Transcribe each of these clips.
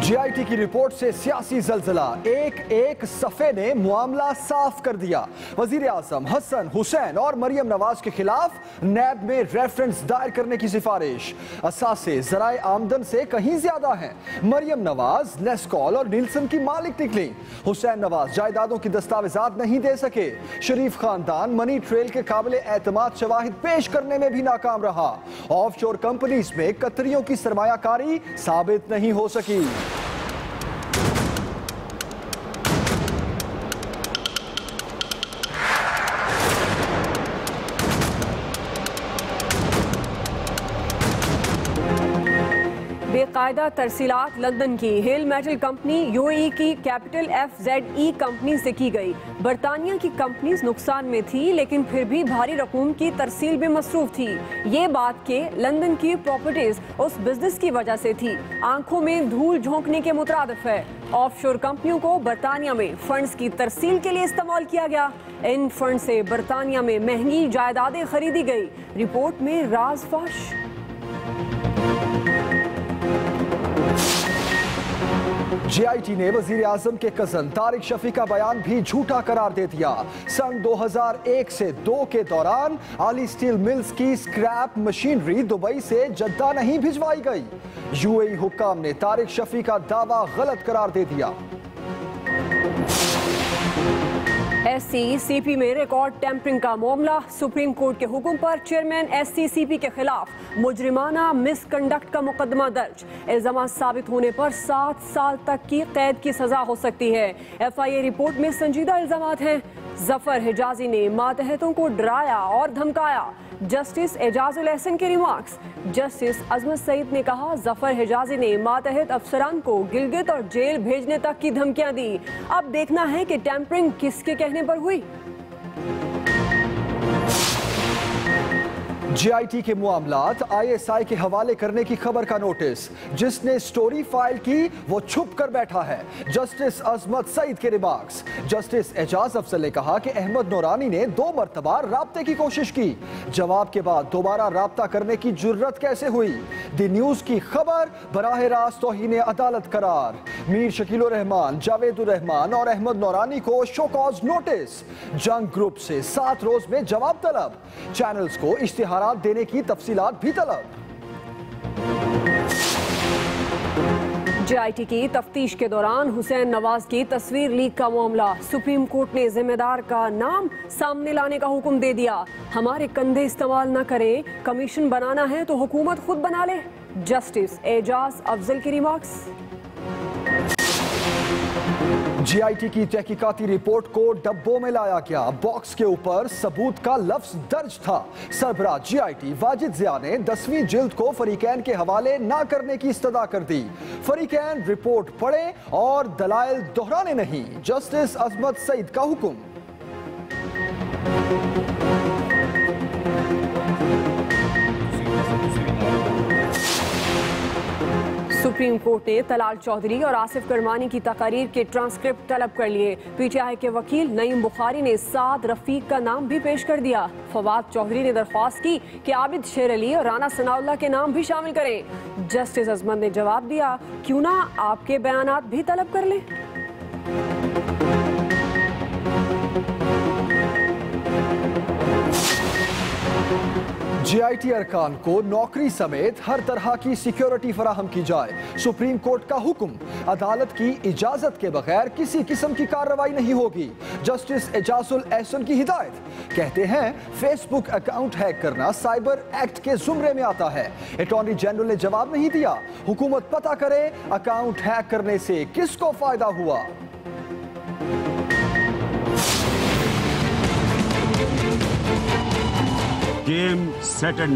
GIT की report से सियासी जलजला, एक सफे ने मामला साफ कर दिया। वजीर आजम हसन हुसैन और मरियम नवाज के खिलाफ नैब में रेफरेंस दायर करने की सिफारिश। असासे जराए आमदन से कहीं ज्यादा हैं। मरियम नवाज नेस्कॉल और नीलसन की मालिक निकली। हुसैन नवाज जायदादों की दस्तावेजात नहीं दे सके। शरीफ खानदान मनी ट्रेल के काबिल एतमाद शवाहिद पेश करने में भी नाकाम रहा। ऑफशोर कंपनीज में कतरियों की सरमायाकारी साबित नहीं हो सकी। बेकायदा तरसीलात लंदन की हिल मेटल कंपनी यूएई की कैपिटल FZE कंपनी से की गई। बरतानिया की कंपनीज नुकसान में थी, लेकिन फिर भी भारी रकूम की तरसील में मसरूफ थी। ये बात के लंदन की प्रॉपर्टीज उस बिजनेस की वजह से थी। आंखों में धूल झोंकने के मुतरादिफ है। ऑफशोर कंपनियों को बरतानिया में फंड्स की तरसील के लिए इस्तेमाल किया गया। इन फंड से बरतानिया में महंगी जायदादें खरीदी गई। रिपोर्ट में राज फाश। जीआईटी ने वजीर आजम के कजन तारिक शफी का बयान भी झूठा करार दे दिया। सन 2001 से 2 के दौरान आली स्टील मिल्स की स्क्रैप मशीनरी दुबई से जद्दा नहीं भिजवाई गई। यूएई हुक्काम ने तारिक शफी का दावा गलत करार दे दिया। SCCP में रिकॉर्ड टेम्परिंग का मामला। सुप्रीम कोर्ट के हुक्म पर चेयरमैन SCCP के खिलाफ मुजरिमाना मिसकंडक्ट का मुकदमा दर्ज। इल्जाम साबित होने पर 7 साल तक की कैद की सजा हो सकती है। FIA रिपोर्ट में संजीदा इल्जाम हैं। जफर हिजाजी ने मातहतों को डराया और धमकाया। जस्टिस एजाजुल एहसन के रिमार्क्स। जस्टिस अजमत सईद ने कहा, जफर हिजाजी ने मातहत अफसरान को गिलगित और जेल भेजने तक की धमकियां दी। अब देखना है कि टेम्परिंग किसके कहने पर हुई। जीआईटी के मामलात ISI के हवाले करने की खबर का नोटिस। जिसने स्टोरी फाइल की वो छुप कर बैठा है। जस्टिस अजमत सईद के रिमार्क्स। जस्टिस एजाज अफजल ने कहा कि अहमद नूरानी ने 2 मरतबा राब्ते की कोशिश की। जवाब के बाद दोबारा राब्ता करने की जुर्रत कैसे हुई। द न्यूज की खबर बराह रास्त तौहीन अदालत करार। मीर शकीलुर रहमान, जावेदुर रहमान और अहमद नूरानी को शो कॉज नोटिस। जंग ग्रुप से 7 रोज में जवाब तलब। चैनल्स को इश्तिहार देने की तफसीलात भी तलब। जीआईटी की तफ्तीश के दौरान हुसैन नवाज की तस्वीर लीक का मामला। सुप्रीम कोर्ट ने जिम्मेदार का नाम सामने लाने का हुक्म दे दिया। हमारे कंधे इस्तेमाल न करें, कमीशन बनाना है तो हुकूमत खुद बना ले। जस्टिस एजाज अफजल की रिमार्क्स। जीआईटी की तहकीकाती रिपोर्ट को डब्बों में लाया गया। बॉक्स के ऊपर सबूत का लफ्ज दर्ज था। सरबराह जीआईटी वाजिद जिया ने 10वीं जिल्द को फरीकैन के हवाले ना करने की इस्तदा कर दी। फरीकैन रिपोर्ट पढ़े और दलाइल दोहराने नहीं। जस्टिस अजमत सईद का हुक्म। सुप्रीम कोर्ट ने तलाल चौधरी और आसिफ करमानी की तकारीर के ट्रांसक्रिप्ट तलब कर लिए। PTI के वकील नईम बुखारी ने साद रफीक का नाम भी पेश कर दिया। फवाद चौधरी ने दरख्वास्त की कि आबिद शेर अली और राना सनाउल्लाह के नाम भी शामिल करें। जस्टिस अजमत ने जवाब दिया, क्यों ना आपके बयानात भी तलब कर लें। जीआईटी अरकान को नौकरी समेत हर तरह की सिक्योरिटी फराहम की जाए। सुप्रीम कोर्ट का हुक्म। अदालत की इजाजत के बगैर किसी किस्म की कार्रवाई नहीं होगी। जस्टिस एजाजुल एहसन की हिदायत। कहते हैं फेसबुक अकाउंट हैक करना साइबर एक्ट के जुमरे में आता है। अटॉर्नी जनरल ने जवाब नहीं दिया। हुकूमत पता करे अकाउंट हैक करने से किसको फायदा हुआ। गेम सेट एंड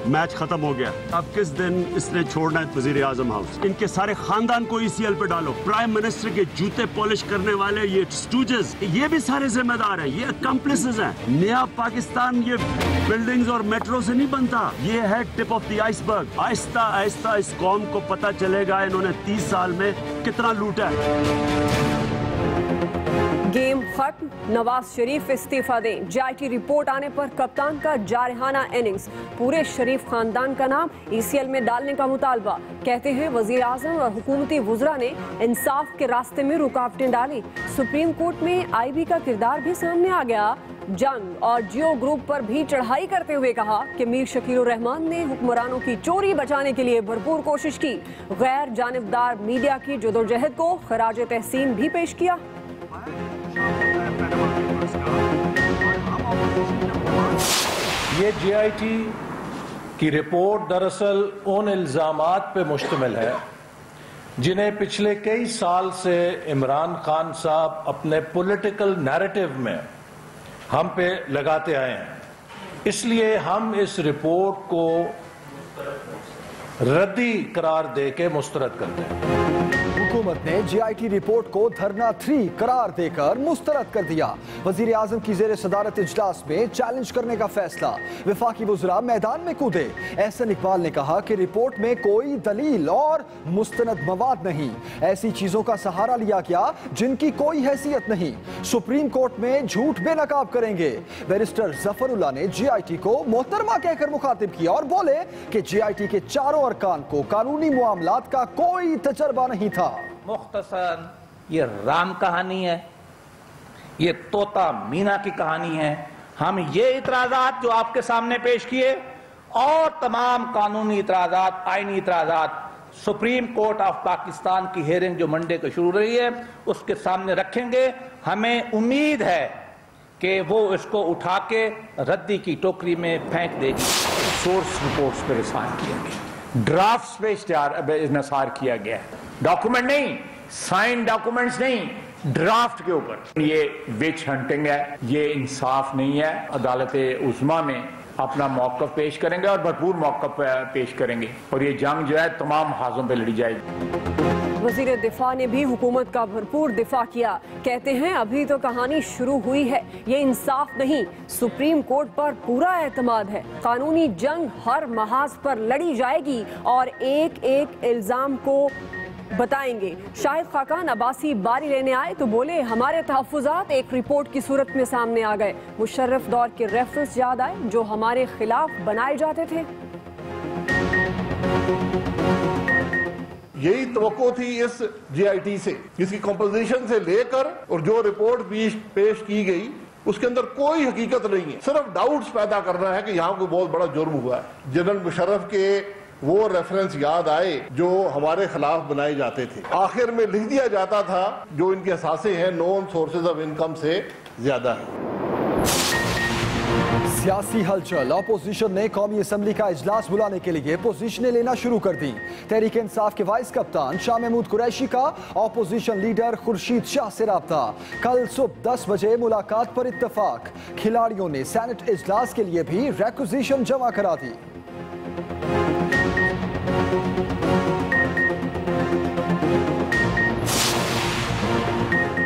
मैच खत्म हो गया। अब किस दिन इसने छोड़ना है वजीर आजम हाउस। इनके सारे खानदान को ECL पे डालो। प्राइम मिनिस्टर के जूते पॉलिश करने वाले ये स्टूजेस, ये भी सारे जिम्मेदार हैं। ये अकम्प्लिसेस हैं। नया पाकिस्तान ये बिल्डिंग्स और मेट्रो से नहीं बनता। ये है tip of the iceberg. Aahista Aahista इस कौम को पता चलेगा इन्होंने 30 साल में कितना लूटा है। गेम खत्म, नवाज शरीफ इस्तीफा दें। JIT रिपोर्ट आने पर कप्तान का जारहाना इनिंग्स, पूरे शरीफ खानदान का नाम ECL में डालने का मुतालबा। कहते हैं वजीर आजम और हुकूमती वुज़रा ने इंसाफ के रास्ते में रुकावटें डाली। सुप्रीम कोर्ट में IB का किरदार भी सामने आ गया। जंग और जियो ग्रुप पर भी चढ़ाई करते हुए कहा कि मीर शकील रहमान ने हुक्मरानों की चोरी बचाने के लिए भरपूर कोशिश की। गैर जानिबदार मीडिया की जदोजहद को खराज तहसीन भी पेश किया। ये JIT की रिपोर्ट दरअसल उन इल्जामात पे मुश्तमिल है जिन्हें पिछले कई साल से इमरान खान साहब अपने पॉलिटिकल नैरेटिव में हम पे लगाते आए हैं। इसलिए हम इस रिपोर्ट को रद्दी करार देके मुस्तरद करते हैं। हुकूमत ने JIT रिपोर्ट को धरना 3 करार देकर मुस्तरद कर दिया। वजीर आजम की जेर सदारत इजलास में चैलेंज करने का फैसला। वफाकी वज़रा मैदान में कूदे। एहसन इकबाल ने कहा कि रिपोर्ट में कोई दलील और मुस्तनद मवाद नहीं, ऐसी चीजों का सहारा लिया गया जिनकी कोई हैसियत नहीं। सुप्रीम कोर्ट में झूठ बेनकाब करेंगे। बैरिस्टर जफरुल्लाह ने JIT को मोहतरमा कहकर मुखातिब किया और बोले कि JIT के चारों अरकान को कानूनी मामलात का कोई तजर्बा नहीं था। मुख्तसरन ये राम कहानी है, ये तोता मीना की कहानी है। हम ये इतराजात जो आपके सामने पेश किए और तमाम कानूनी इतराजात, आईनी इतराजात सुप्रीम कोर्ट ऑफ पाकिस्तान की हेयरिंग जो मंडे को शुरू रही है उसके सामने रखेंगे। हमें उम्मीद है कि वो इसको उठा के रद्दी की टोकरी में फेंक देगी। सोर्स रिपोर्ट्स पर इशार किया गया, ड्राफ्ट्स पे इशार किया गया, डॉक्यूमेंट नहीं, साइन डॉक्यूमेंट्स नहीं, ड्राफ्ट के ऊपर। ये विच हंटिंग है, ये इंसाफ नहीं है। अदालत उस्मा में अपना मौक़िफ़ पेश करेंगे और भरपूर मौक़िफ़ पेश करेंगे और ये जंग जो है तमाम हाथों पे लड़ी जाएगी। वज़ीर दिफा ने भी हुकूमत का भरपूर दिफा किया। कहते हैं अभी तो कहानी शुरू हुई है, ये इंसाफ नहीं, सुप्रीम कोर्ट पर पूरा एतमाद है। कानूनी जंग हर महाज पर लड़ी जाएगी और एक एक इल्जाम को बताएंगे। शाहिद खाकान अब्बासी बारी लेने आए तो बोले हमारे तहफ़्फ़ुज़ात एक रिपोर्ट की सूरत में सामने आ गए। मुशर्रफ दौर के रेफरेंस याद आए जो हमारे खिलाफ बनाए जाते थे। यही तवक्को थी इस JIT से, जिसकी कंपोजिशन से लेकर और जो रिपोर्ट पेश की गई उसके अंदर कोई हकीकत नहीं है। सिर्फ डाउट्स पैदा करना है कि यहाँ कोई बहुत बड़ा जुर्म हुआ है। जनरल मुशर्रफ के वो रेफरेंस याद आए जो हमारे खिलाफ बनाए जाते थे। आखिर में लिख दिया जाता था जो इनके असासे हैं नॉन सोर्सेज ऑफ इनकम से ज्यादा है। सियासी हलचल। अपोजिशन ने कौमी असम्बली का इजलास बुलाने के लिए पोजीशनें लेना शुरू कर दी। तहरीक इंसाफ के वाइस कप्तान शाह महमूद कुरैशी का अपोजिशन लीडर खुर्शीद शाह से राब्ता। कल सुबह 10 बजे मुलाकात पर इत्तफाक। खिलाड़ियों ने सेनेट इजलास के लिए भी रिक्विजिशन जमा करा दी।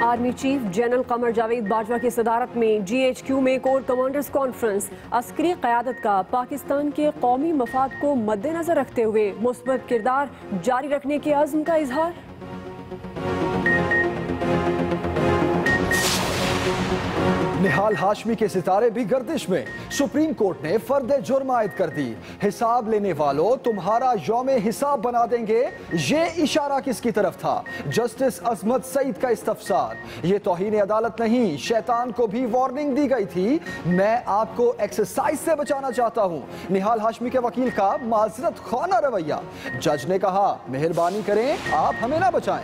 Army chief general Qamar Javed Bajwa की सदारत में GHQ में कोर कमांडर्स कॉन्फ्रेंस। अस्करी क़यादत का पाकिस्तान के कौमी मफाद को मद्देनजर रखते हुए मुस्बत किरदार जारी रखने के अज़्म का इजहार। निहाल हाशमी के सितारे भी गर्दिश में। सुप्रीम कोर्ट ने फर्द जुर्म आयद कर दी। हिसाब लेने वालों तुम्हारा यौम हिसाब बना देंगे, ये इशारा किसकी तरफ था? जस्टिस अजमत सईद का इस्तफसार। ये तौहीन अदालत नहीं, शैतान को भी वार्निंग दी गई थी। मैं आपको एक्सरसाइज से बचाना चाहता हूँ। निहाल हाशमी के वकील का माजरत खाना रवैया। जज ने कहा मेहरबानी करें, आप हमें ना बचाएं।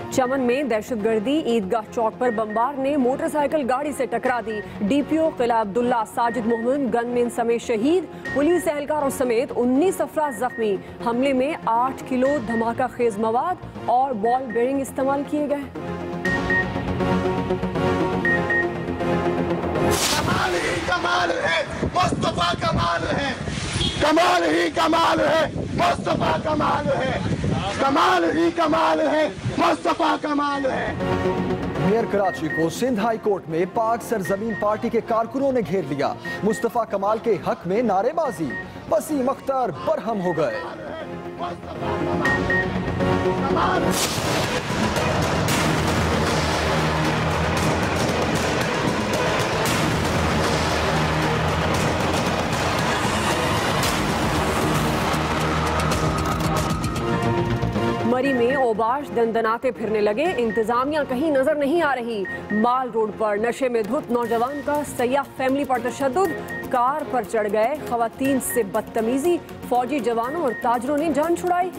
चमन में दहशतगर्दी। ईदगाह चौक पर बमबार ने मोटरसाइकिल गाड़ी से टकरा दी। DPO किला अब्दुल्ला साजिद मोहम्मद गनमैन समेत शहीद। पुलिस एहलकारों समेत 19 अफराद जख्मी। हमले में 8 किलो धमाका खेज मवाद और बॉल बेरिंग इस्तेमाल किए गए। कमाल ही कमाल है, मुस्तफा कमाल है, कमाल ही कमाल है, मुस्तफा कमाल है, कमाल ही कमाल है, मुस्तफा कमाल है। मेयर कराची को सिंध हाई कोर्ट में पाक सरजमीन पार्टी के कारकुनों ने घेर लिया। मुस्तफा कमाल के हक में नारेबाजी। वसीम अख्तर बरहम हो गए। मरी में ओबाश दंदनाते फिरने लगे, इंतजामिया कहीं नजर नहीं आ रही। माल रोड पर नशे में धुत नौजवान का सयाह फैमिली पर तशद्दुद, कार पर चढ़ गए, खवातीन से बदतमीजी, फौजी जवानों और ताजरों ने जान छुड़ाई।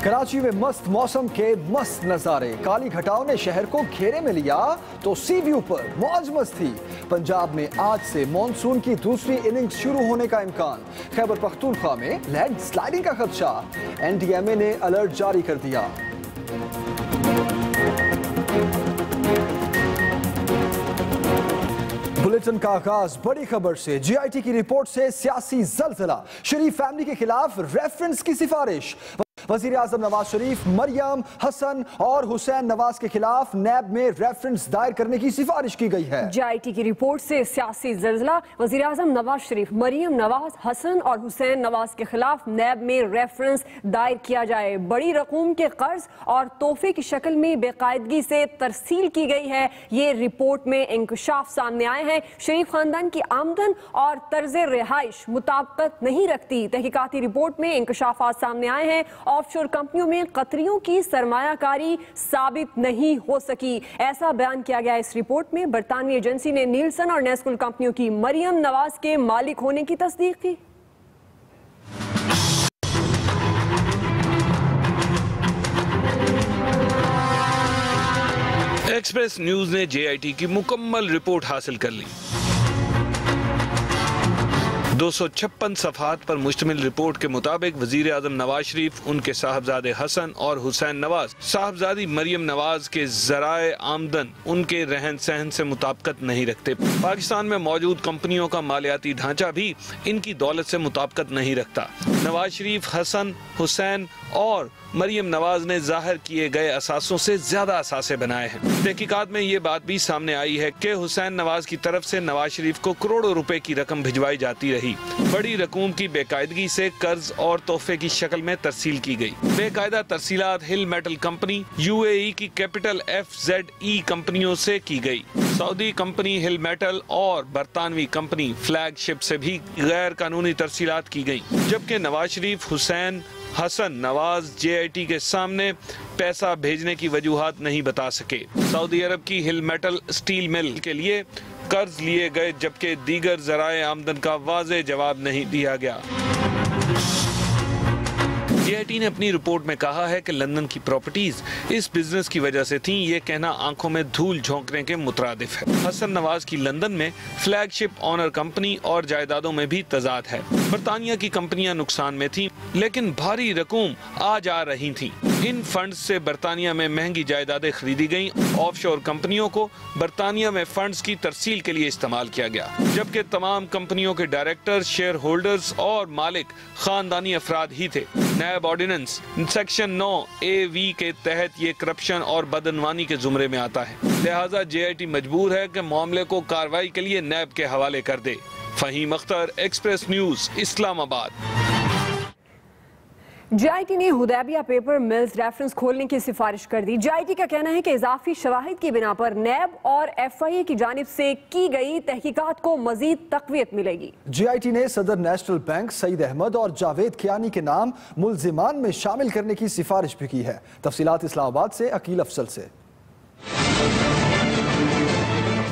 कराची में मस्त मौसम के मस्त नजारे, काली घटाओं ने शहर को घेरे में लिया तो सी व्यू पर मौज मस्ती। पंजाब में आज से मॉनसून की दूसरी इनिंग्स शुरू होने का इम्कान, खैबर पख्तूनख्वा में लैंड स्लाइडिंग का खदशा, एनडीएमए ने अलर्ट जारी कर दिया। बुलेटिन का आगाज बड़ी खबर से, जीआईटी की रिपोर्ट से सियासी जलजला, शरीफ फैमिली के खिलाफ रेफरेंस की सिफारिश। वजीर आजम नवाज शरीफ, मरियम, हसन और हुसैन नवाज के खिलाफ नैब में रेफरेंस दायर करने की सिफारिश की गई है। जीआईटी की रिपोर्ट से सियासी जलजला, वजीर आजम नवाज शरीफ, मरियम नवाज, हसन और हुसैन नवाज के खिलाफ नैब में रेफरेंस दायर किया जाए। बड़ी रकूम के कर्ज और तोहफे की शक्ल में बेकायदगी से तरसील की गई है। ये रिपोर्ट में इंकशाफ सामने आए हैं। शरीफ खानदान की आमदन और तर्ज रिहाइश मुताबिकत नहीं रखती। तहकीकाती रिपोर्ट में इंकशाफात सामने आए हैं। ऑफशोर कंपनियों में कतरियों की सरमायाकारी साबित नहीं हो सकी, ऐसा बयान किया गया इस रिपोर्ट में। बरतानवी एजेंसी ने नीलसन और नेस्कुल कंपनियों की मरियम नवाज के मालिक होने की तस्दीक की। एक्सप्रेस न्यूज ने जेआईटी की मुकम्मल रिपोर्ट हासिल कर ली। 256 सफ़हात पर मुश्तमिल रिपोर्ट के मुताबिक वजीर आजम नवाज शरीफ, उनके साहबजादे हसन और हुसैन नवाज, साहबजादी मरियम नवाज के ज़राए आमदन उनके रहन सहन से मुताबिकत नहीं रखते। पाकिस्तान में मौजूद कंपनियों का मालियाती ढांचा भी इनकी दौलत से मुताबिकत नहीं रखता। नवाज शरीफ, हसन, हुसैन और मरियम नवाज ने जाहिर किए गए असासों से ज्यादा असासे बनाए हैं। तहकीकात में ये बात भी सामने आई है कि हुसैन नवाज की तरफ से नवाज शरीफ को करोड़ों रुपए की रकम भिजवाई जाती रही। बड़ी रकूम की बेकायदगी से कर्ज और तोहफे की शक्ल में तरसील की गई। बेकायदा तरसीलात हिल मेटल कंपनी, यूएई की कैपिटल FZE कंपनियों से की गई। सऊदी कंपनी हिल मेटल और बरतानवी कंपनी फ्लैगशिप से भी गैर कानूनी तरसीलात की गई। जबकि नवाज शरीफ, हुसैन, हसन नवाज जेआईटी के सामने पैसा भेजने की वजूहात नहीं बता सके। सऊदी अरब की हिल मेटल स्टील मिल के लिए कर्ज लिए गए, जबकि दीगर जराए आमदन का वाज़ेह जवाब नहीं दिया गया। जेआईटी ने अपनी रिपोर्ट में कहा है कि लंदन की प्रॉपर्टीज इस बिजनेस की वजह से थीं, ये कहना आंखों में धूल झोंकने के मुतरादिफ है। हसन नवाज की लंदन में फ्लैगशिप ऑनर कंपनी और जायदादों में भी तजाद है। बरतानिया की कंपनियां नुकसान में थीं, लेकिन भारी रकूम आ जा रही थीं। इन फंड्स से बरतानिया में महंगी जायदादें खरीदी गईं। ऑफशोर कंपनियों को बरतानिया में फंड्स की तरसील के लिए इस्तेमाल किया गया, जबकि तमाम कंपनियों के डायरेक्टर, शेयर होल्डर्स और मालिक खानदानी अफराद ही थे। नैब ऑर्डिनेंस सेक्शन 9A(V) के तहत ये करप्शन और बदअनवानी के जुमरे में आता है। लिहाजा जेआईटी मजबूर है कि मामले को कार्रवाई के लिए नैब के हवाले कर दे। Fahim Akhtar, Express News, Islamabad. JIT ने हुदैबिया पेपर मिल्स रेफरेंस खोलने की सिफारिश कर दी। जेआईटी का कहना है कि इजाफी शवाहिद की बिना पर नैब और FIA की जानिब से की गई तहकीकात को मजीद तकवीत मिलेगी। जेआईटी ने सदर नेशनल बैंक सईद अहमद और जावेद कियानी के नाम मुल्जिमान में शामिल करने की सिफारिश भी की है। तफसीलात इस्लामाबाद से अकील अफसल से।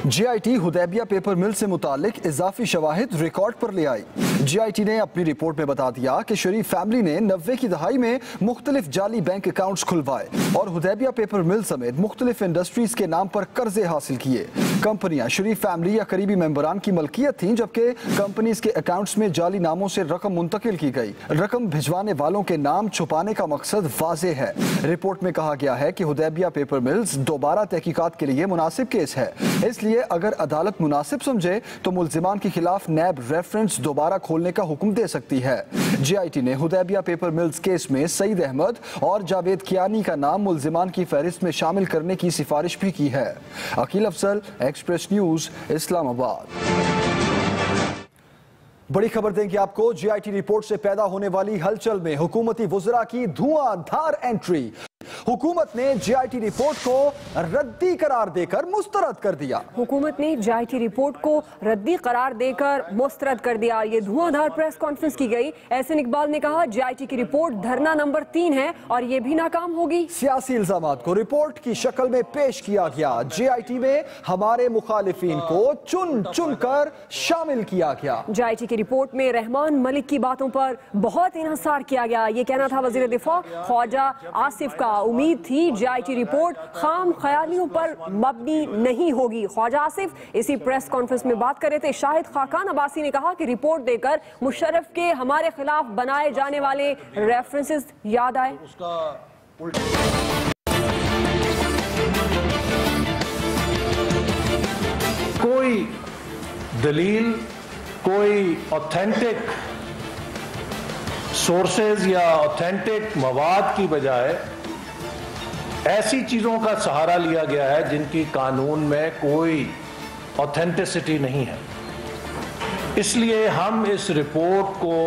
जेआईटी हुदैबिया पेपर मिल से मुतालिक इजाफी शवाहिद रिकॉर्ड पर ले आई। जेआईटी ने अपनी रिपोर्ट में बता दिया कि शरीफ फैमिली ने 90 की दहाई में मुख्तलिफ जाली बैंक अकाउंट्स खुलवाए और हुदैबिया पेपर मिल समेत मुख्तलिफ इंडस्ट्रीज के नाम पर कर्जे हासिल किए। कंपनियां शरीफ फैमिली या करीबी मेंबरान की मलकियत थीं, जबकि कंपनीज के अकाउंट्स में जाली नामों से रकम मुंतकिल की गई। रकम भिजवाने वालों के नाम छुपाने का मकसद वाज़ेह है। रिपोर्ट में कहा गया है कि हुदैबिया पेपर मिल्स दोबारा तहकीकात के लिए मुनासिब केस है, इसलिए अगर अदालत मुनासिब समझे तो मुल्जिमान के खिलाफ नैब रेफरेंस दोबारा खोलने का हुक्म दे सकती है। जेआईटी ने हुदैबिया पेपर मिल्स केस में सईद अहमद और जावेद कियानी का नाम मुल्जिमान की फहरिस्त में शामिल करने की सिफारिश भी की है। Aqeel Afzal, Express News, Islamabad. बड़ी खबर देंगे आपको। जीआईटी रिपोर्ट से पैदा होने वाली हलचल में हुकूमती वुज़रा की धुआंधार एंट्री। हुकूमत ने जीआईटी रिपोर्ट को रद्दी करार देकर मुस्तरद कर दिया। हुकूमत ने जीआईटी रिपोर्ट को रद्दी करार देकर मुस्तरद कर दिया। ये धुआंधार प्रेस कॉन्फ्रेंस की गई। एहसन इकबाल ने कहा जीआईटी की रिपोर्ट धरना नंबर 3 है और ये भी नाकाम होगी। सियासी इल्जामात को रिपोर्ट की शक्ल में पेश किया गया। जीआईटी में हमारे मुखालिफिन को चुन चुन कर शामिल किया गया। जीआईटी की रिपोर्ट में रहमान मलिक की बातों पर बहुत इन्हिसार किया गया। ये कहना था वजीर दिफा ख्वाजा आसिफ का। उम्मीद थी जीआईटी रिपोर्ट खाम ख्यालियों पर मबनी नहीं होगी। ख्वाजा आसिफ इसी प्रेस कॉन्फ्रेंस में बात कर रहे थे। शाहिद खाकान अब्बासी ने कहा कि रिपोर्ट देकर मुशर्रफ के हमारे खिलाफ बनाए जाने वाले रेफरेंसेस याद आए। कोई दलील, कोई ऑथेंटिक सोर्सेज या ऑथेंटिक मवाद की बजाय ऐसी चीजों का सहारा लिया गया है जिनकी कानून में कोई ऑथेंटिसिटी नहीं है। इसलिए हम इस रिपोर्ट को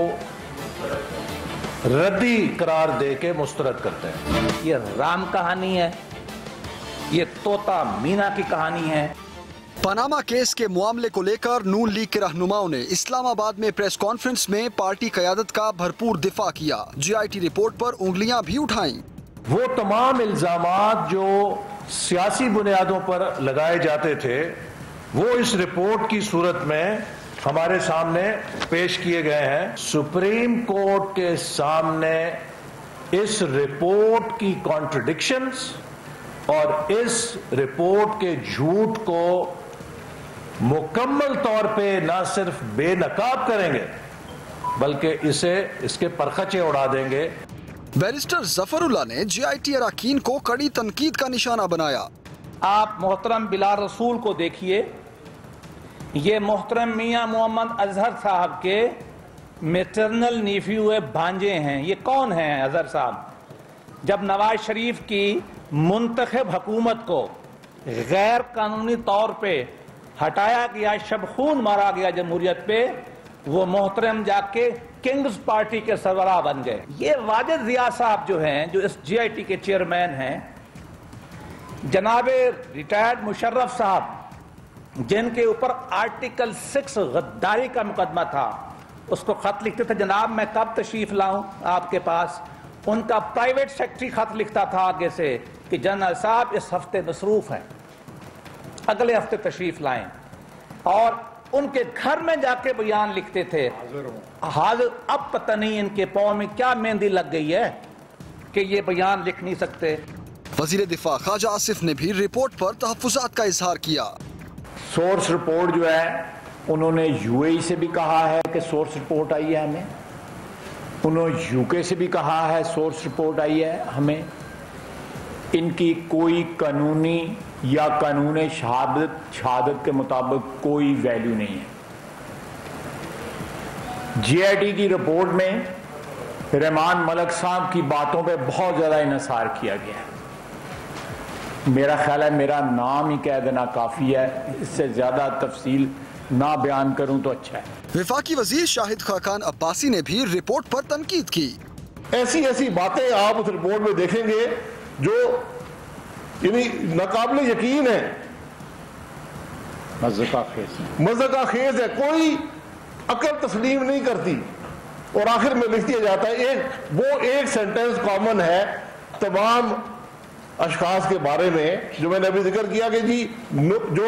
रद्दी करार देके मुस्तरद करते हैं। ये राम कहानी है, ये तोता मीना की कहानी है। पनामा केस के मामले को लेकर नून लीग के रहनुमाओं ने इस्लामाबाद में प्रेस कॉन्फ्रेंस में पार्टी क़यादत का भरपूर दिफा किया। जीआईटी रिपोर्ट पर उंगलियां भी उठाईं। वो तमाम इल्जामात जो सियासी बुनियादों पर लगाए जाते थे वो इस रिपोर्ट की सूरत में हमारे सामने पेश किए गए हैं। सुप्रीम कोर्ट के सामने इस रिपोर्ट की कॉन्ट्रडिक्शंस और इस रिपोर्ट के झूठ को मुकम्मल तौर पे न सिर्फ बेनकाब करेंगे बल्कि इसके परखचे उड़ा देंगे। बैरिस्टर जफरुल्लाह ने जीआईटी अरकान को कड़ी तनकीद का निशाना बनाया। आप मोहतरम बिलाल रसूल को देखिए, ये मोहतरम मियां मोहम्मद अजहर साहब के मैटरनल नीफ्यू भांजे हैं। ये कौन हैं अजहर साहब? जब नवाज शरीफ की मुंतखब हुकूमत को गैर कानूनी तौर पे हटाया गया, शबखून मारा गया जमहूरियत पे, वो मोहतरम जाके किंग्स पार्टी के सरबराह बन गए। ये वाजिद जिया साहब जो हैं, जो इस जीआईटी के चेयरमैन हैं, जनाबे रिटायर्ड मुशर्रफ साहब जिनके ऊपर आर्टिकल 6 गद्दारी का मुकदमा था, उसको खत लिखते थे जनाब मैं कब तशरीफ लाऊं आपके पास। उनका प्राइवेट सेक्रेटरी खत लिखता था आगे से कि जनरल साहब इस हफ्ते मसरूफ हैं, अगले हफ्ते तशरीफ लाएं। और उनके घर में जाके बयान लिखते थे। हाजिर अब पता नहीं इनके पांव में क्या मेहंदी लग गई है कि ये बयान लिख नहीं सकते। वजीर दिफा ख्वाजा आसिफ ने भी रिपोर्ट पर तहफ्फुज़ात का इजहार किया। सोर्स रिपोर्ट जो है उन्होंने यूएई से भी कहा है कि सोर्स रिपोर्ट आई है हमें, उन्होंने यूके से भी कहा है सोर्स रिपोर्ट आई है हमें। इनकी कोई कानूनी या कानून शहादत के मुताबिक कोई वैल्यू नहीं है। जीआईटी की रिपोर्ट में रहमान मलिक साहब की बातों पे बहुत ज्यादा इन्हिसार किया गया है। मेरा ख्याल है मेरा नाम ही कह देना काफी है, इससे ज्यादा तफसील ना बयान करूं तो अच्छा है। वफाकी वजीर शाहिद खाकान अब्बासी ने भी रिपोर्ट पर तनकीद की। ऐसी ऐसी बातें आप उस रिपोर्ट में देखेंगे जो यानी नाकाबिले यकीन है, मज़ाक़ खेज है, कोई अकल तस्लीम नहीं करती। और आखिर में लिख दिया जाता है एक सेंटेंस कॉमन है तमाम अशखास के बारे में जो मैंने अभी जिक्र किया कि जी जो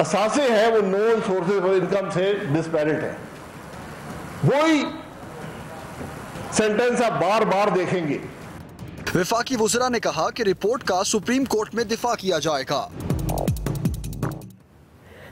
असासे हैं वो नॉन सोर्सेज ऑफ इनकम से डिस्पैरिट है। वही सेंटेंस आप बार बार देखेंगे। वफाकी वुज़रा ने कहा कि रिपोर्ट का सुप्रीम कोर्ट में दिफा किया जाएगा।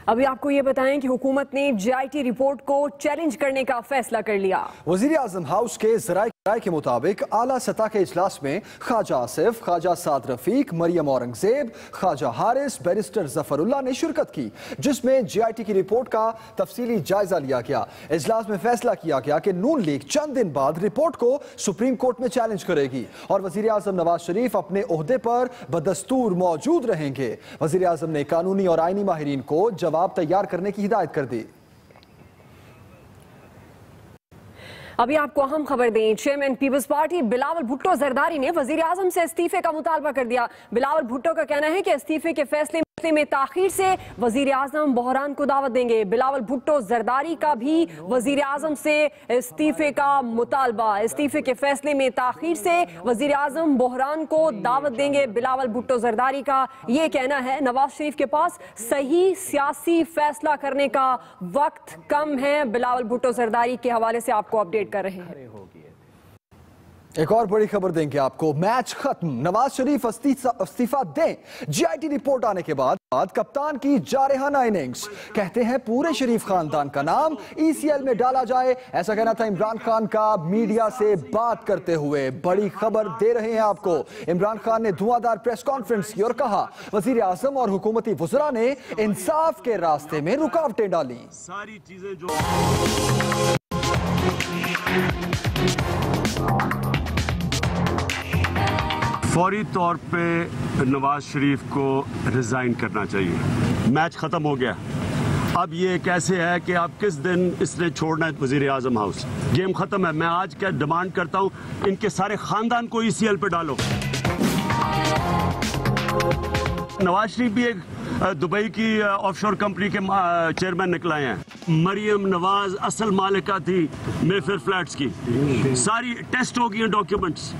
अभी आपको ये बताएं कि हुकूमत ने जीआईटी रिपोर्ट को चैलेंज करने का फैसला कर लिया। वज़ीर आज़म हाउस के ज़राए के मुताबिक आला सतह के इजलास में ख्वाजा आसिफ, ख्वाजा साद रफीक, मरियम औरंगजेब, ख्वाजा हारिस, बैरिस्टर जफरुल्लाह ने शिरकत की, जिसमें जीआईटी की रिपोर्ट का तफसीली जायजा लिया गया। इजलास में फैसला किया गया कि नून लीग चंद दिन बाद रिपोर्ट को सुप्रीम कोर्ट में चैलेंज करेगी और वज़ीर आज़म नवाज शरीफ अपने ओहदे पर बदस्तूर मौजूद रहेंगे। वज़ीर आज़म ने कानूनी और आईनी माहिरीन को जवाब तैयार करने की हिदायत कर दी। अभी आपको अहम खबर दें, chairman Peoples Party Bilawal Bhutto Zardari ने वजीर आजम से इस्तीफे का मुतालबा कर दिया। बिलावल भुट्टो का कहना है कि इस्तीफे के फैसले में ताखीर से वजीर आजम बहरान को दावत देंगे। बिलावल भुट्टो जरदारी का भी वजीर आजम से इस्तीफे का मुतालबा। इस्तीफे के फैसले में ताखीर से वजीर आजम बहरान को दावत देंगे। बिलावल भुट्टो जरदारी का ये कहना है, नवाज शरीफ के पास सही सियासी फैसला करने का वक्त कम है। बिलावल भुट्टो जरदारी के हवाले से आपको अपडेट कर रहे हैं। एक और बड़ी खबर देंगे आपको, मैच खत्म, नवाज शरीफ इस्तीफा दें। जीआईटी रिपोर्ट आने के बाद कप्तान की जारहाना इनिंग्स, कहते हैं पूरे शरीफ खानदान का नाम ईसीएल में डाला जाए, ऐसा कहना था इमरान खान का मीडिया से बात करते हुए। बड़ी खबर दे रहे हैं आपको, इमरान खान ने धुआंधार प्रेस कॉन्फ्रेंस की और कहा वजीर आजम और हुकूमती वुज़रा ने इंसाफ के रास्ते में रुकावटें डाली। सारी चीजें जो फौरी तौर पे नवाज शरीफ को रिजाइन करना चाहिए। मैच खत्म हो गया, अब ये कैसे है कि आप किस दिन इसने छोड़ना है वजीर आजम हाउस। गेम खत्म है। मैं आज क्या डिमांड करता हूं, इनके सारे खानदान को ईसीएल पे डालो। नवाज शरीफ भी एक दुबई की ऑफशोर कंपनी के चेयरमैन निकलाए हैं। मरियम नवाज असल मालिका थी मेफेयर फ्लैट्स की, सारी टेस्ट हो गई हैं डॉक्यूमेंट्स।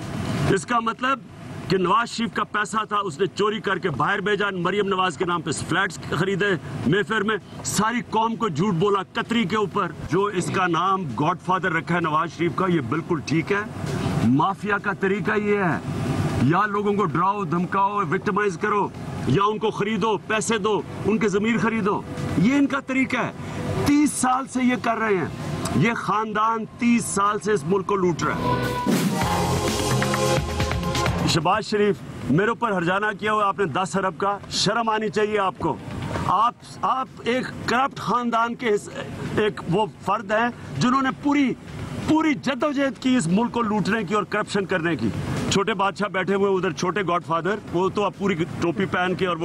इसका मतलब कि नवाज शरीफ का पैसा था, उसने चोरी करके बाहर भेजा, मरियम नवाज के नाम पे फ्लैट्स खरीदे मेफेयर में, सारी कौम को झूठ बोला कतरी के ऊपर। जो इसका नाम गॉडफादर रखा है नवाज शरीफ का, ये बिल्कुल ठीक है। माफिया का तरीका ये है, या लोगों को डराओ धमकाओ विक्टिमाइज करो, या उनको खरीदो, पैसे दो, उनके जमीर खरीदो, ये इनका तरीका है। 30 साल से ये कर रहे हैं। ये खानदान 30 साल से इस मुल्क को लूट रहा है। शहबाज शरीफ, मेरे ऊपर हरजाना किया हुआ आपने 10 अरब का, शर्म आनी चाहिए आपको। आप एक करप्ट खानदान के एक वो फर्द हैं जिन्होंने पूरी जद्दोजहद की इस मुल्क को लूटने की और करप्शन करने की। छोटे बादशाह बैठे हुए उधर, छोटे गॉडफादर, वो तो अब पूरी टोपी पहन के और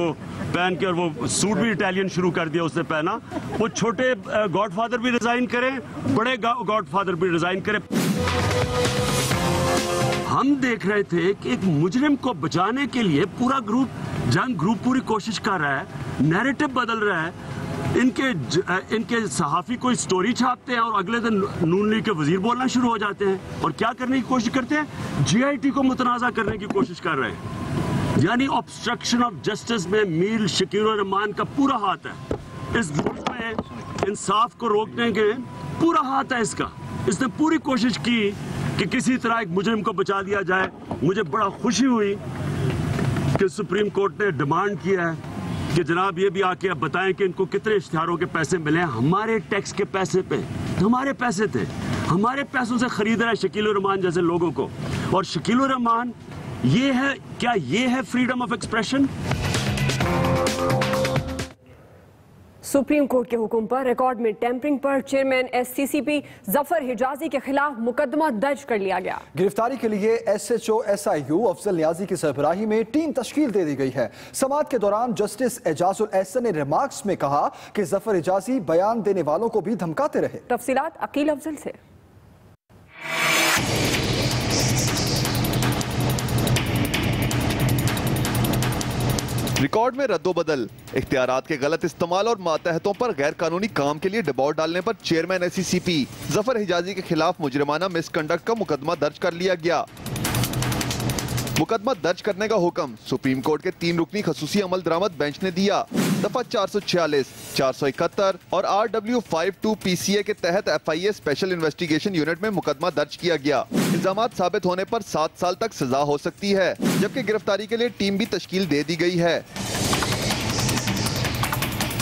वो सूट भी इटालियन शुरू कर दिया उसने पहना। वो छोटे गॉडफादर भी रिजाइन करें, बड़े गॉडफादर भी रिजाइन करें। हम देख रहे थे कि एक मुजरिम को बचाने के लिए पूरा ग्रुप पूरी कोशिश कर रहा है, नैरेटिव बदल रहा है। इनके सहाफी कोई स्टोरी छापते हैं और अगले दिन नून लीग के वजीर बोलना शुरू हो जाते हैं और क्या करने की कोशिश करते हैं, जीआईटी को मुतनाज़ा करने की कोशिश कर रहे हैं। यानी ऑब्स्ट्रक्शन ऑफ जस्टिस में मीर शकील रहमान का पूरा हाथ है। इस मुल्क में इंसाफ को रोकने के पूरा हाथ है इसका। इसने पूरी कोशिश की कि किसी तरह एक मुजरिम को बचा दिया जाए। मुझे बड़ा खुशी हुई कि सुप्रीम कोर्ट ने डिमांड किया है कि जनाब ये भी आके अब बताएं कि इनको कितने इश्तिहारों के पैसे मिले हैं। हमारे टैक्स के पैसे पे, हमारे पैसे थे, हमारे पैसों से खरीद रहा है शकील रहमान जैसे लोगों को। और शकील रहमान ये है, क्या ये है freedom of expression? Supreme court के हुक्म पर रिकॉर्ड में टेम्परिंग पर चेयरमैन एससीसीपी जफर हिजाजी के खिलाफ मुकदमा दर्ज कर लिया गया। गिरफ्तारी के लिए एसएचओ एसआईयू अफजल नियाजी की सरबराही में टीम तश्कील दे दी गई है। समाअत के दौरान जस्टिस एजाजुल एहसन ने रिमार्क्स में कहा कि जफर हिजाजी बयान देने वालों को भी धमकाते रहे। तफसीलात अकील अफजल से। रिकॉर्ड में रद्दोबदल, इख्तियारात के गलत इस्तेमाल और मातहतों पर गैर कानूनी काम के लिए दबाव डालने पर चेयरमैन एससीसीपी जफर हिजाजी के खिलाफ मुजरिमाना मिसकंडक्ट का मुकदमा दर्ज कर लिया गया। मुकदमा दर्ज करने का हुक्म सुप्रीम कोर्ट के 3 रुकनी खसूसी अमल दरामद बेंच ने दिया। दफा 446, 471 और RW52 PCA के तहत FIA स्पेशल इन्वेस्टिगेशन यूनिट में मुकदमा दर्ज किया गया। इल्जामात साबित होने पर 7 साल तक सजा हो सकती है, जबकि गिरफ्तारी के लिए टीम भी तश्कील दे दी गई है।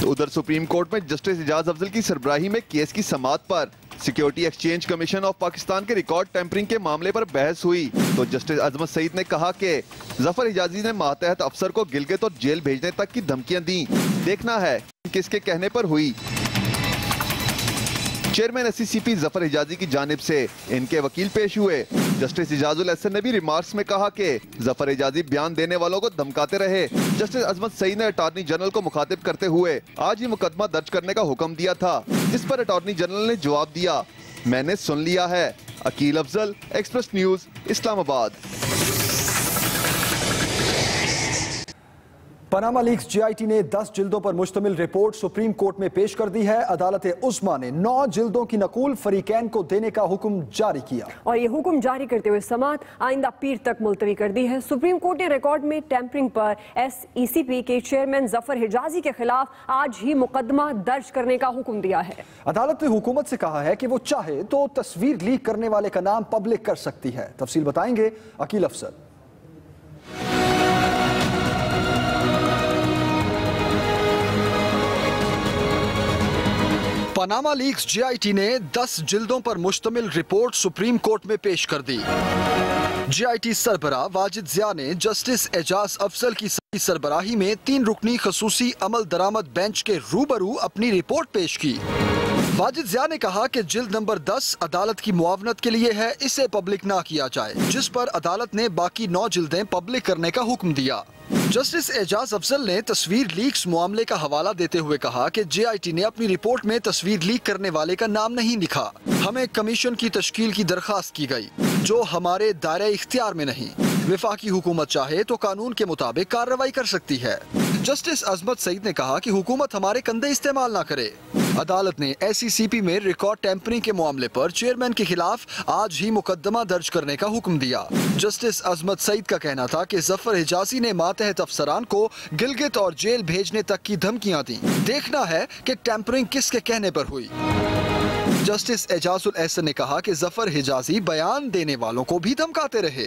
तो उधर सुप्रीम कोर्ट में जस्टिस एजाज अफजल की सरबराही में केस की समाअत पर security exchange commission of Pakistan के रिकॉर्ड टेम्परिंग के मामले पर बहस हुई तो जस्टिस अजमत सईद ने कहा कि जफर हिजाजी ने मातहत अफसर को गिलगित और जेल भेजने तक की धमकियां दी। देखना है किसके कहने पर हुई। चेयरमैन एससीसीपी जफर हिजाजी की जानिब से इनके वकील पेश हुए। जस्टिस एजाजुल एहसन ने भी रिमार्क्स में कहा कि जफर हिजाजी बयान देने वालों को धमकाते रहे। जस्टिस अजमत सईद ने अटॉर्नी जनरल को मुखातिब करते हुए आज ही मुकदमा दर्ज करने का हुक्म दिया था, जिस पर अटॉर्नी जनरल ने जवाब दिया, मैंने सुन लिया है, Aqeel Afzal, Express News, Islamabad. Panama leaks JIT ने 10 जिल्दों पर मुश्तमिल रिपोर्ट सुप्रीम कोर्ट में पेश कर दी है। अदालत उस्मा ने 9 जिल्दों की नकूल फरीकैन को देने का हुक्म जारी किया और ये हुक्म जारी करते हुए समाअत आइंदा पीर तक मुलतवी कर दी है। सुप्रीम कोर्ट ने रिकॉर्ड में टैंपरिंग पर SECP के चेयरमैन जफर हिजाजी के खिलाफ आज ही मुकदमा दर्ज करने का हुक्म दिया है। अदालत ने हुकूमत से कहा है कि वो चाहे तो तस्वीर लीक करने वाले का नाम पब्लिक कर सकती है। तफसील बताएंगे अकील अफसर। पनामा लीक्स जीआईटी ने 10 जिल्दों पर मुश्तमिल रिपोर्ट सुप्रीम कोर्ट में पेश कर दी। जीआईटी सरबराह वाजिद जिया ने जस्टिस एजाज अफजल की सरबराही में 3 रुकनी खसूसी अमल दरामद बेंच के रूबरू अपनी रिपोर्ट पेश की। वाजिद जिया ने कहा कि जिल्द नंबर 10 अदालत की मुआवनत के लिए है, इसे पब्लिक ना किया जाए, जिस पर अदालत ने बाकी 9 जिल्दें पब्लिक करने का हुक्म दिया। जस्टिस एजाज अफजल ने तस्वीर लीक्स मामले का हवाला देते हुए कहा कि जीआईटी ने अपनी रिपोर्ट में तस्वीर लीक करने वाले का नाम नहीं लिखा। हमें कमीशन की तश्कील की दरखास्त की गई, जो हमारे दायरे इख्तियार में नहीं। विफाकी हुकूमत चाहे तो कानून के मुताबिक कार्रवाई कर सकती है। जस्टिस अजमत सईद ने कहा कि हुकूमत हमारे कंधे इस्तेमाल ना करे। अदालत ने SECP में रिकॉर्ड टैंपरिंग के मामले पर चेयरमैन के खिलाफ आज ही मुकदमा दर्ज करने का हुक्म दिया। जस्टिस अजमत सईद का कहना था कि जफर हिजाजी ने मातहत अफसरान को गिलगित और जेल भेजने तक की धमकियां दी। देखना है कि टैंपरिंग किसके कहने पर हुई। जस्टिस एजाजुल एहसन ने कहा कि जफर हिजाजी बयान देने वालों को भी धमकाते रहे।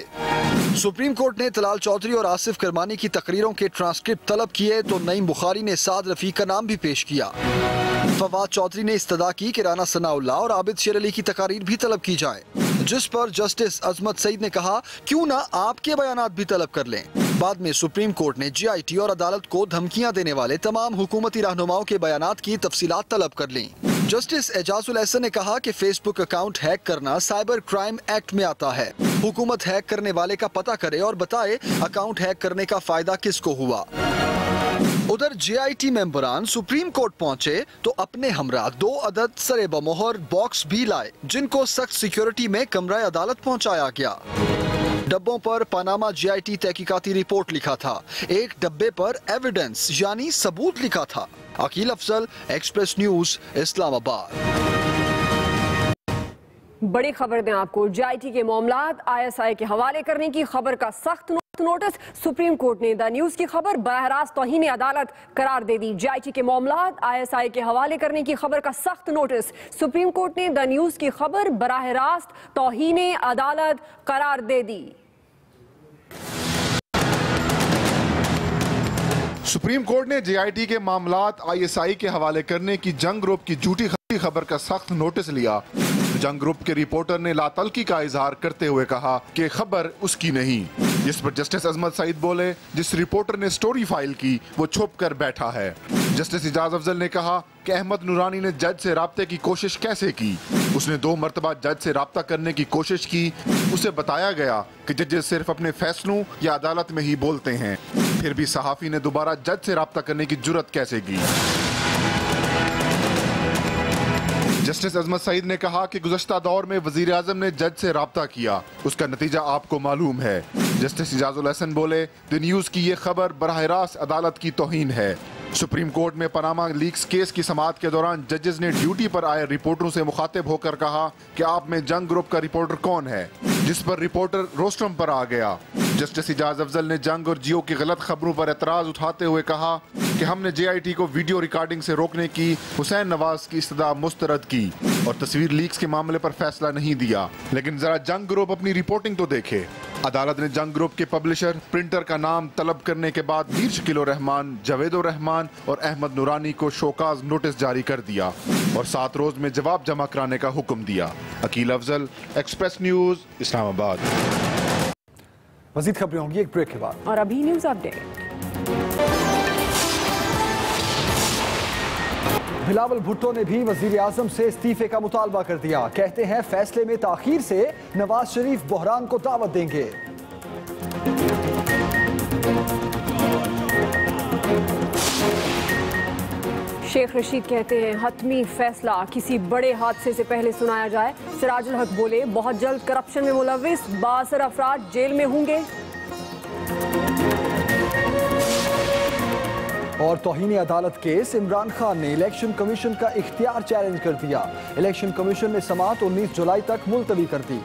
सुप्रीम कोर्ट ने तलाल चौधरी और आसिफ करमानी की तकरीरों के ट्रांसक्रिप्ट तलब किए तो नईम बुखारी ने साद रफीक का नाम भी पेश किया। फवाद चौधरी ने इस्तदा की कि राना सनाउल्लाह और आबिद शेर अली की तकारीर भी तलब की जाए, जिस पर जस्टिस अजमत सईद ने कहा क्यों ना आपके बयानात भी तलब कर लें। बाद में सुप्रीम कोर्ट ने जीआईटी और अदालत को धमकियां देने वाले तमाम हुकूमती रहनुमाओं के बयानात की तफसीलात तलब कर लीं। जस्टिस एजाजुल एहसन ने कहा कि फेसबुक अकाउंट हैक करना साइबर क्राइम एक्ट में आता है। हुकूमत हैक करने वाले का पता करे और बताए अकाउंट हैक करने का फायदा किसको हुआ। उधर जीआईटी मेंबरान सुप्रीम कोर्ट पहुंचे तो अपने हमरा 2 अदद सरे बमोहर बॉक्स भी लाए, जिनको सख्त सिक्योरिटी में कमरा अदालत पहुंचाया गया। डब्बों पर पनामा जीआईटी तहकीकाती रिपोर्ट लिखा था, एक डब्बे पर एविडेंस यानी सबूत लिखा था। Aqeel Afzal, Express News, Islamabad. बड़ी खबर दें आपको, जीआईटी के मामलात ISI के हवाले करने की खबर का सख्त नोटिस। सुप्रीम कोर्ट ने द न्यूज की खबर बराह रास्त तौहीन अदालत करार दे दी। जीआईटी के मामलात ISI के हवाले करने की खबर का सख्त नोटिस। सुप्रीम कोर्ट ने द न्यूज की खबर बराह रास्त तौहीन अदालत करार दे दी। सुप्रीम कोर्ट ने जीआईटी के मामलात ISI के हवाले करने की जंग ग्रुप की झूठी खबर का सख्त नोटिस लिया। जंग ग्रुप के रिपोर्टर ने लातल्की का इजहार करते हुए कहा कि खबर उसकी नहीं, जिस पर जस्टिस अजमत सईद बोले जिस रिपोर्टर ने स्टोरी फाइल की वो छुप कर बैठा है। जस्टिस एजाज अफजल ने कहा कि अहमद नूरानी ने जज से राब्ते की कोशिश कैसे की। उसने 2 मरतबा जज से राब्ता करने की कोशिश की। उसे बताया गया कि जजेस सिर्फ अपने फैसलों या अदालत में ही बोलते हैं, फिर भी सहाफी ने दोबारा जज से राब्ता करने की जुर्रत कैसे की। जस्टिस अजमत सईद ने कहा कि गुज़श्ता दौर में वज़ीर आज़म ने जज से राब्ता किया, उसका नतीजा आपको मालूम है। जस्टिस एजाजुल एहसन बोले द न्यूज़ की ये खबर बराह रास्त अदालत की तौहीन है। सुप्रीम कोर्ट में पनामा लीक्स केस की समाअत के दौरान जजेस ने ड्यूटी पर आए रिपोर्टरों से मुखातिब होकर कहा कि आप में जंग ग्रुप का रिपोर्टर कौन है, जिस पर रिपोर्टर रोस्टम पर आ गया। जस्टिस एजाज अफजल ने जंग और जियो की गलत खबरों पर एतराज उठाते हुए कहा कि हमने जीआईटी को वीडियो रिकॉर्डिंग से रोकने की हुसैन नवाज की इस्तदा मुस्तरद की और तस्वीर लीक्स के मामले पर फैसला नहीं दिया। लेकिन जरा जंग ग्रुप अपनी रिपोर्टिंग तो देखे। अदालत ने जंग ग्रुप के पब्लिशर प्रिंटर का नाम तलब करने के बाद मीर शकील रहमान, जावेद रहमान और अहमद नूरानी को शोकाज नोटिस जारी कर दिया और 7 रोज में जवाब जमा कराने का हुक्म दिया। Aqeel Afzal, Express News, Islamabad. मजीद खबरें होंगी एक ब्रेक के बाद। और अभी न्यूज अपडेट। बिलावल भुट्टो ने भी वजीर आजम से इस्तीफे का मुतालबा कर दिया। कहते हैं फैसले में ताखीर से नवाज शरीफ बहरान को दावत देंगे। शेख रशीद कहते हैं हतमी फैसला किसी बड़े हादसे से पहले सुनाया जाए। सिराजुल हक बोले बहुत जल्द करप्शन में मुलविस बासर अफराद जेल में होंगे। और तौहीन अदालत केस, इमरान खान ने इलेक्शन कमीशन का इख्तियार चैलेंज कर दिया। इलेक्शन कमीशन ने समाअत 19 जुलाई तक मुलतवी कर दी।